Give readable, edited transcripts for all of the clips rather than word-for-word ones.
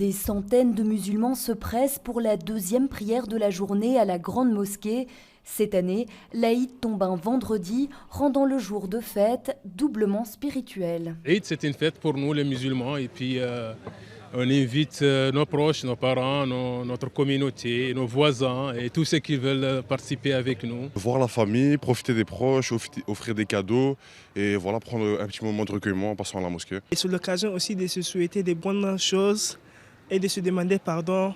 Des centaines de musulmans se pressent pour la deuxième prière de la journée à la grande mosquée. Cette année, l'Aïd tombe un vendredi, rendant le jour de fête doublement spirituel. L'Aïd, c'est une fête pour nous les musulmans et puis on invite nos proches, nos parents, notre communauté, nos voisins et tous ceux qui veulent participer avec nous. Voir la famille, profiter des proches, offrir des cadeaux et voilà, prendre un petit moment de recueillement en passant à la mosquée. Et c'est l'occasion aussi de se souhaiter des bonnes choses et de se demander pardon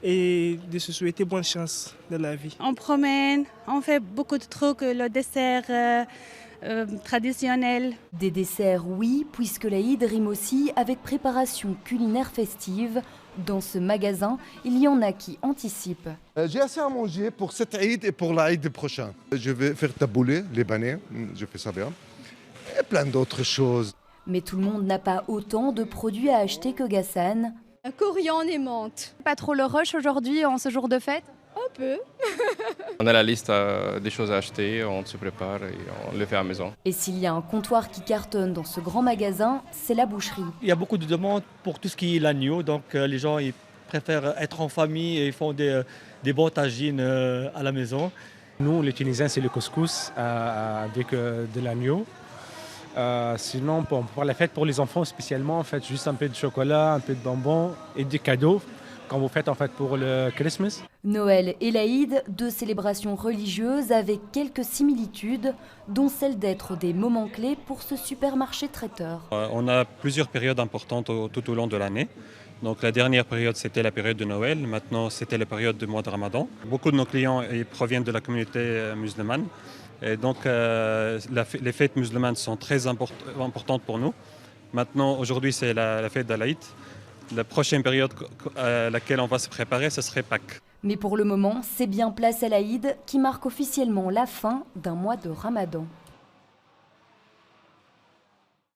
et de se souhaiter bonne chance dans la vie. On promène, on fait beaucoup de trucs, le dessert traditionnel. Des desserts, oui, puisque l'Aïd rime aussi avec préparation culinaire festive. Dans ce magasin, il y en a qui anticipent. J'ai assez à manger pour cette Aïd et pour l'Aïd prochain. Je vais faire taboulé, libanais, je fais ça bien, et plein d'autres choses. Mais tout le monde n'a pas autant de produits à acheter que Ghassan. Coriandre et menthe. Pas trop le rush aujourd'hui en ce jour de fête? Un peu. On a la liste des choses à acheter, on se prépare et on le fait à la maison. Et s'il y a un comptoir qui cartonne dans ce grand magasin, c'est la boucherie. Il y a beaucoup de demandes pour tout ce qui est l'agneau, donc les gens ils préfèrent être en famille et ils font des bons tagines à la maison. Nous, les Tunisiens, c'est le couscous avec de l'agneau. Sinon, pour la fête, pour les enfants spécialement, en fait, juste un peu de chocolat, un peu de bonbons et des cadeaux, quand vous faites en fait pour le Christmas. Noël et l'Aïd, deux célébrations religieuses avec quelques similitudes, dont celle d'être des moments clés pour ce supermarché traiteur. On a plusieurs périodes importantes tout au long de l'année. Donc la dernière période, c'était la période de Noël. Maintenant, c'était la période du mois de Ramadan. Beaucoup de nos clients proviennent de la communauté musulmane. Et donc, les fêtes musulmanes sont très importantes pour nous. Maintenant, aujourd'hui, c'est la fête d'Al-Aïd. La prochaine période à laquelle on va se préparer, ce serait Pâques. Mais pour le moment, c'est bien place à l'Aïd qui marque officiellement la fin d'un mois de Ramadan.